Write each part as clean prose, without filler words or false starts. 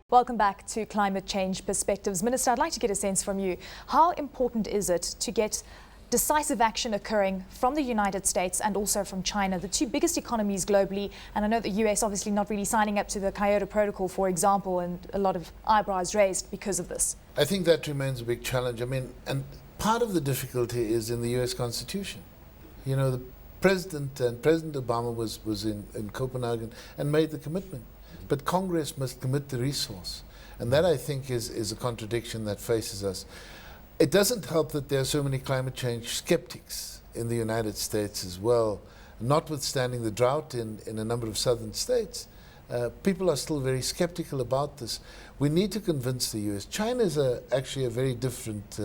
Welcome back to Climate Change Perspectives. Minister, I'd like to get a sense from you. How important is it to get decisive action occurring from the United States and also from China, the two biggest economies globally? And I know the US obviously not really signing up to the Kyoto Protocol, for example, and a lot of eyebrows raised because of this. I think that remains a big challenge. I mean, and part of the difficulty is in the US Constitution. You know, the President Obama was in Copenhagen and made the commitment. But Congress must commit the resource. And that, I think, is a contradiction that faces us. It doesn't help that there are so many climate change skeptics in the United States as well. Notwithstanding the drought in a number of southern states, people are still very skeptical about this. We need to convince the US. China is actually a very different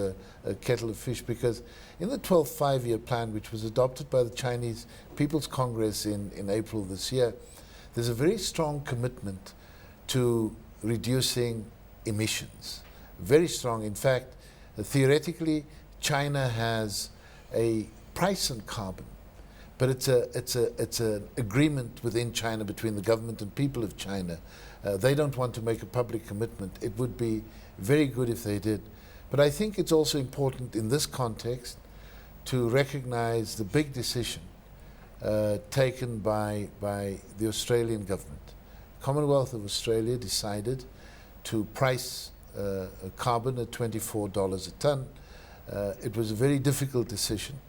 kettle of fish, because in the 12th five-year plan, which was adopted by the Chinese People's Congress in April this year, there's a very strong commitment to reducing emissions. Very strong. In fact, theoretically, China has a price on carbon, but it's an agreement within China between the government and people of China. They don't want to make a public commitment. It would be very good if they did. But I think it's also important in this context to recognize the big decision taken by the Australian government. Commonwealth of Australia decided to price carbon at $24 a tonne. It was a very difficult decision,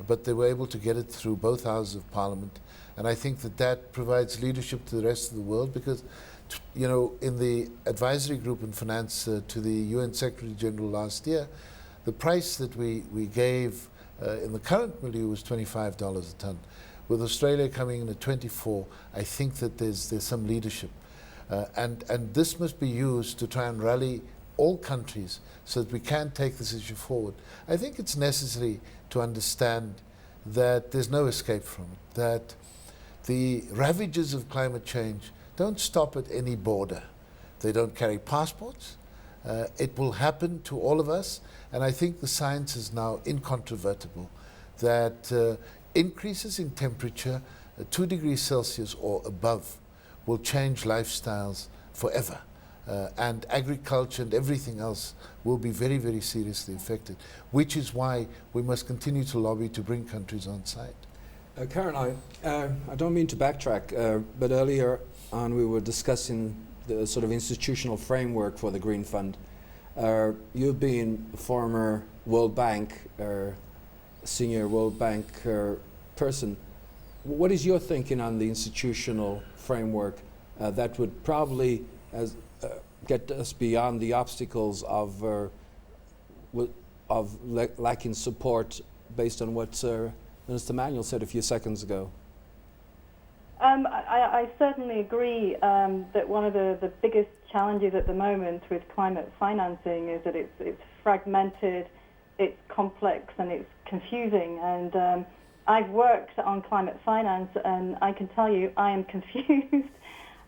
but they were able to get it through both houses of Parliament. And I think that provides leadership to the rest of the world, because, you know, in the advisory group in finance to the UN Secretary General last year, the price that we gave in the current milieu was $25 a tonne. With Australia coming in at 24, I think that there's some leadership. And this must be used to try and rally all countries so that we can take this issue forward. I think it's necessary to understand that there's no escape from it, that the ravages of climate change don't stop at any border. They don't carry passports. It will happen to all of us, and I think the science is now incontrovertible that increases in temperature 2 degrees Celsius or above will change lifestyles forever. And agriculture and everything else will be very, very seriously affected, which is why we must continue to lobby to bring countries on side. Caroline, I don't mean to backtrack, but earlier on we were discussing the sort of institutional framework for the Green Fund. You've been a former World Bank senior World Bank person. What is your thinking on the institutional framework that would probably get us beyond the obstacles of lacking support based on what Minister Manuel said a few seconds ago? I certainly agree that one of the biggest challenges at the moment with climate financing is that it's fragmented, it's complex, and it's confusing. And I've worked on climate finance, and I can tell you I am confused.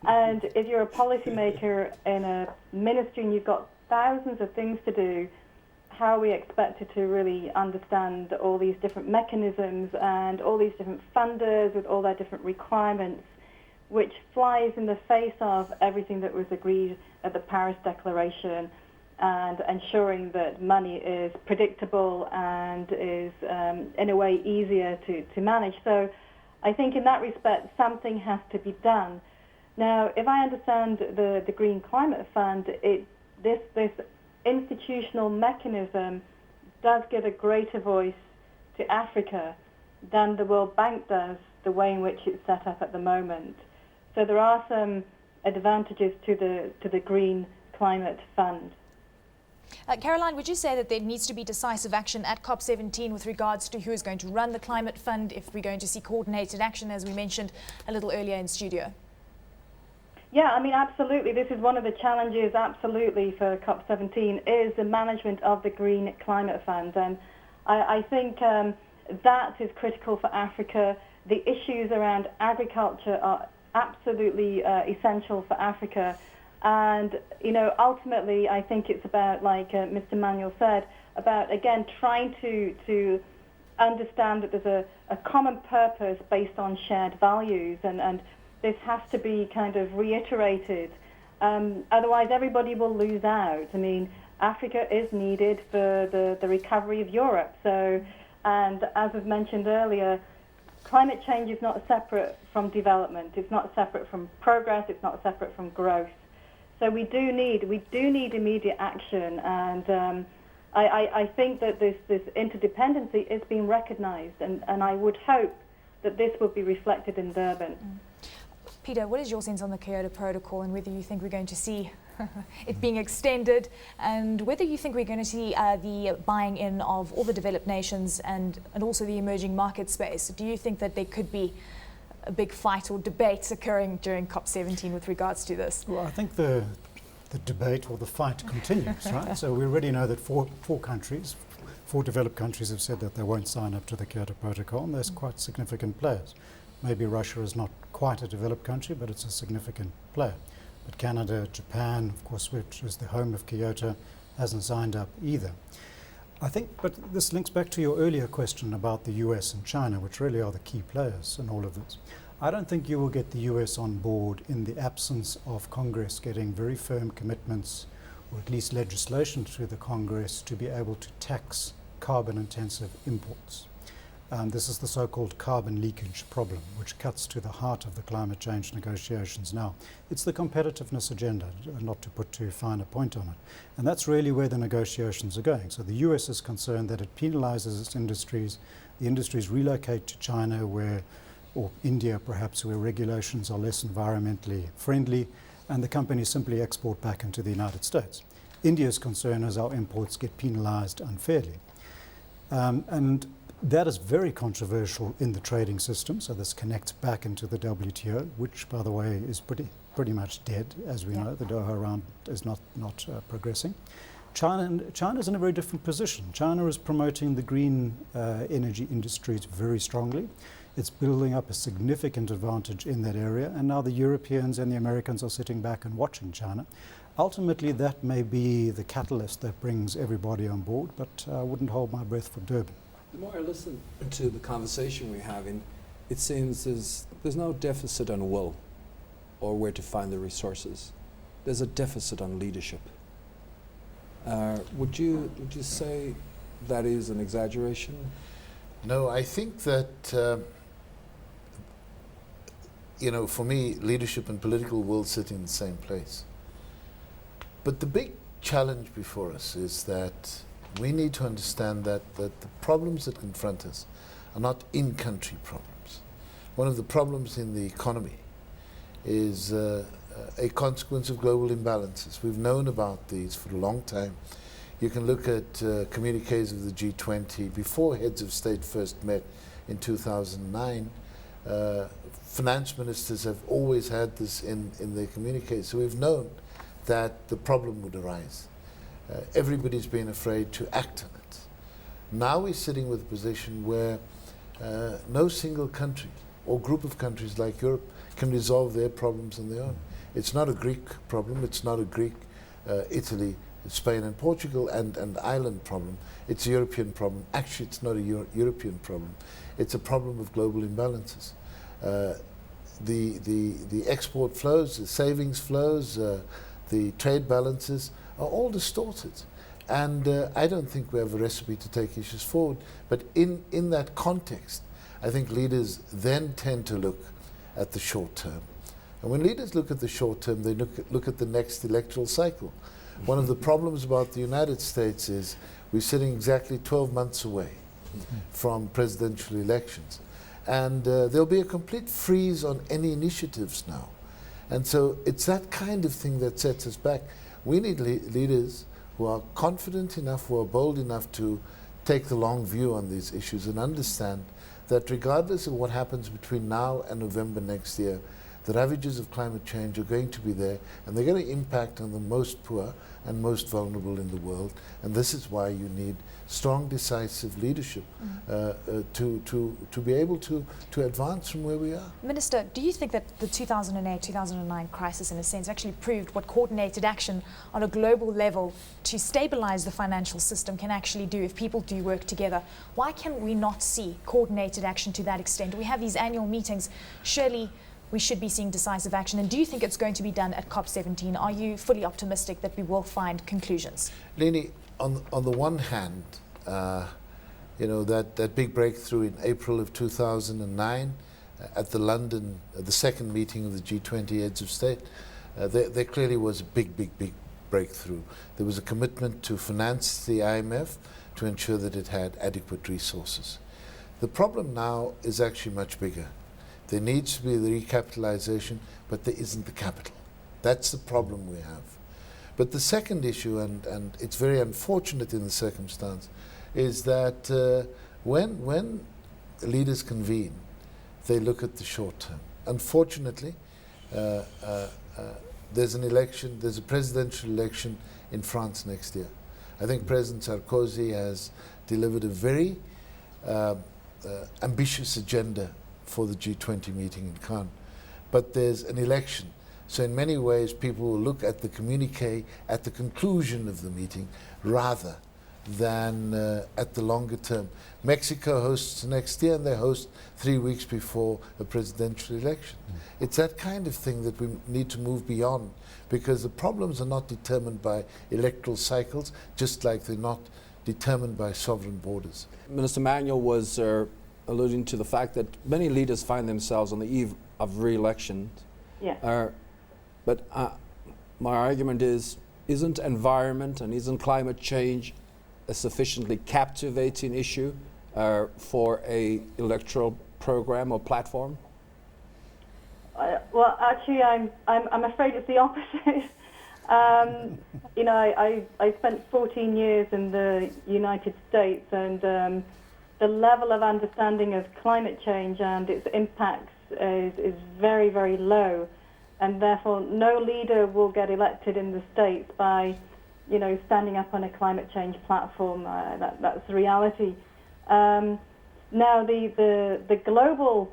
And if you're a policymaker in a ministry and you've got thousands of things to do, how are we expected to really understand all these different mechanisms and all these different funders with all their different requirements, which flies in the face of everything that was agreed at the Paris Declaration, and ensuring that money is predictable and is in a way easier to manage. So I think in that respect something has to be done. Now, if I understand the Green Climate Fund, this institutional mechanism does give a greater voice to Africa than the World Bank does, the way in which it's set up at the moment. So there are some advantages to the Green Climate Fund. Caroline, would you say that there needs to be decisive action at COP17 with regards to who is going to run the climate fund, if we're going to see coordinated action, as we mentioned a little earlier in studio? Yeah, I mean, absolutely. This is one of the challenges, absolutely, for COP17, is the management of the Green Climate Fund. And I think that is critical for Africa. The issues around agriculture are absolutely essential for Africa. And, you know, ultimately, I think it's about, like Mr. Manuel said, about, again, trying to understand that there's a common purpose based on shared values, and this has to be kind of reiterated Otherwise, everybody will lose out. I mean, Africa is needed for the recovery of Europe. So, and as was mentioned earlier, climate change is not separate from development. It's not separate from progress. It's not separate from growth. So we do need immediate action, and I think that this interdependency is being recognised, and I would hope that this would be reflected in Durban. Peter, what is your sense on the Kyoto Protocol, and whether you think we're going to see it being extended, and whether you think we're going to see the buying in of all the developed nations and also the emerging market space? Do you think that there could be a big fight or debates occurring during COP17 with regards to this? Well, I think the debate or the fight continues, right? So we already know that four developed countries have said that they won't sign up to the Kyoto Protocol, and there's quite significant players. Maybe Russia is not quite a developed country, but it's a significant player. But Canada, Japan, of course, which is the home of Kyoto, hasn't signed up either. I think, but this links back to your earlier question about the US and China, which really are the key players in all of this. I don't think you will get the US on board in the absence of Congress getting very firm commitments, or at least legislation through the Congress, to be able to tax carbon-intensive imports. This is the so-called carbon leakage problem, which cuts to the heart of the climate change negotiations now. It's the competitiveness agenda, not to put too fine a point on it. And that's really where the negotiations are going. So the US is concerned that it penalizes its industries. The industries relocate to China or India perhaps, where regulations are less environmentally friendly, and the companies simply export back into the United States. India's concern is our imports get penalized unfairly. And that is very controversial in the trading system, so this connects back into the WTO, which, by the way, is pretty much dead, as we know. The Doha round is not progressing. China's in a very different position. China is promoting the green energy industries very strongly. It's building up a significant advantage in that area, and now the Europeans and the Americans are sitting back and watching China. Ultimately, that may be the catalyst that brings everybody on board, but I wouldn't hold my breath for Durban. The more I listen to the conversation we're having, it seems there's no deficit on will or where to find the resources. There's a deficit on leadership. Would you say that is an exaggeration? No, I think that, for me, leadership and political will sit in the same place. But the big challenge before us is that we need to understand that the problems that confront us are not in-country problems. One of the problems in the economy is a consequence of global imbalances. We've known about these for a long time. You can look at communiques of the G20 before heads of state first met in 2009. Finance ministers have always had this in their communiques, so we've known that the problem would arise. Everybody's been afraid to act on it. Now we're sitting with a position where no single country or group of countries like Europe can resolve their problems on their own. It's not a Greek problem, it's not a Greek, Italy, Spain and Portugal and Ireland problem. It's a European problem. Actually, it's not a European problem. It's a problem of global imbalances. The export flows, the savings flows, the trade balances are all distorted. And I don't think we have a recipe to take issues forward. But in that context, I think leaders then tend to look at the short term. And when leaders look at the short term, they look at the next electoral cycle. One of the problems about the United States is we're sitting exactly 12 months away from presidential elections. And there'll be a complete freeze on any initiatives now. And so it's that kind of thing that sets us back. We need leaders who are confident enough, who are bold enough to take the long view on these issues and understand that regardless of what happens between now and November next year, the ravages of climate change are going to be there, and they're going to impact on the most poor and most vulnerable in the world. And this is why you need strong, decisive leadership to be able to advance from where we are. Minister, do you think that the 2008-2009 crisis, in a sense, actually proved what coordinated action on a global level to stabilize the financial system can actually do if people do work together? Why can we not see coordinated action to that extent? We have these annual meetings. Surely we should be seeing decisive action? And do you think it's going to be done at COP17? Are you fully optimistic that we will find conclusions? Leni, on the one hand, that big breakthrough in April of 2009 at the second meeting of the G20 heads of state, there clearly was a big breakthrough. There was a commitment to finance the IMF to ensure that it had adequate resources. The problem now is actually much bigger. There needs to be the recapitalization, but there isn't the capital. That's the problem we have. But the second issue, and it's very unfortunate in the circumstance, is that when leaders convene, they look at the short term. Unfortunately, there's a presidential election in France next year. I think President Sarkozy has delivered a very ambitious agenda for the G20 meeting in Cannes. But there's an election. So in many ways, people will look at the communique at the conclusion of the meeting rather than at the longer term. Mexico hosts next year, and they host 3 weeks before a presidential election. It's that kind of thing that we need to move beyond, because the problems are not determined by electoral cycles, just like they're not determined by sovereign borders. Minister Manuel was alluding to the fact that many leaders find themselves on the eve of re-election. Yeah. But my argument is, isn't environment and isn't climate change a sufficiently captivating issue for a electoral program or platform? Well, actually, I'm afraid it's the opposite. I spent 14 years in the United States, and the level of understanding of climate change and its impacts is very, very low, and therefore no leader will get elected in the States by standing up on a climate change platform. That's the reality. Now, the global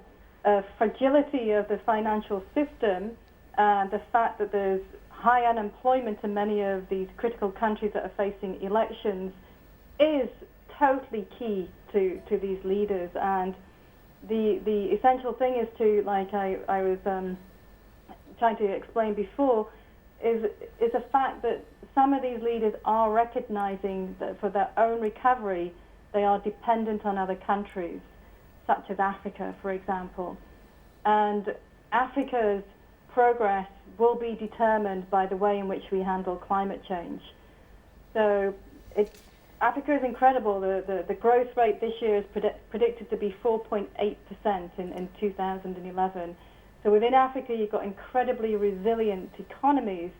fragility of the financial system and the fact that there's high unemployment in many of these critical countries that are facing elections is totally key to these leaders. And the essential thing is to, like I was trying to explain before, is the fact that some of these leaders are recognizing that for their own recovery, they are dependent on other countries, such as Africa, for example. And Africa's progress will be determined by the way in which we handle climate change. So Africa is incredible. The growth rate this year is predicted to be 4.8% in 2011. So within Africa, you've got incredibly resilient economies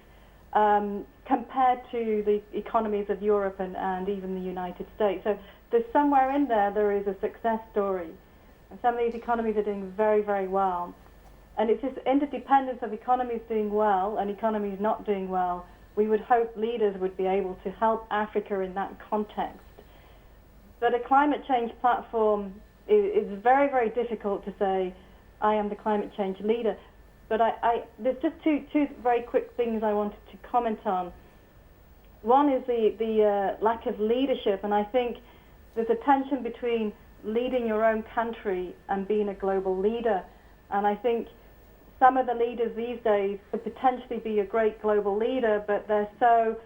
compared to the economies of Europe and even the United States. So there's somewhere in there is a success story. And some of these economies are doing very, very well. And it's this interdependence of economies doing well and economies not doing well. We would hope leaders would be able to help Africa in that context. But a climate change platform is very, very difficult to say, I am the climate change leader. But there's just two very quick things I wanted to comment on. One is the lack of leadership, and I think there's a tension between leading your own country and being a global leader. And I think some of the leaders these days could potentially be a great global leader, but they're so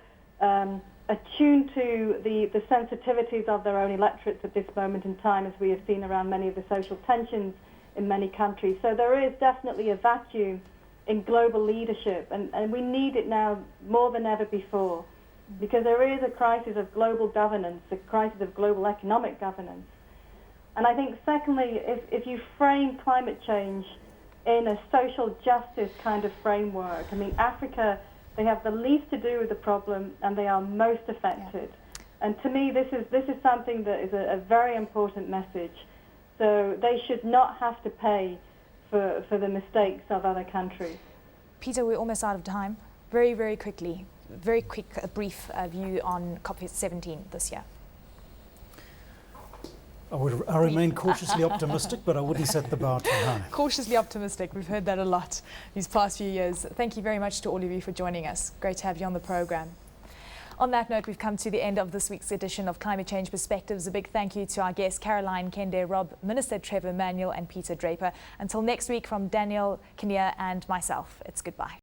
attuned to the sensitivities of their own electorates at this moment in time, as we have seen around many of the social tensions in many countries. So there is definitely a vacuum in global leadership, and we need it now more than ever before, because there is a crisis of global governance, a crisis of global economic governance. And I think, secondly, if you frame climate change in a social justice kind of framework, I mean, Africa, they have the least to do with the problem, and they are most affected. Yeah. And to me, this is something that is a very important message. So they should not have to pay for the mistakes of other countries. Peter, we're almost out of time. Very, very quickly, very quick, a brief view on COP17 this year. I remain cautiously optimistic, but I wouldn't set the bar too high. Cautiously optimistic. We've heard that a lot these past few years. Thank you very much to all of you for joining us. Great to have you on the program. On that note, we've come to the end of this week's edition of Climate Change Perspectives. A big thank you to our guests, Caroline Kende-Robb, Minister Trevor Manuel and Peter Draper. Until next week, from Daniel, Kinnear and myself, it's goodbye.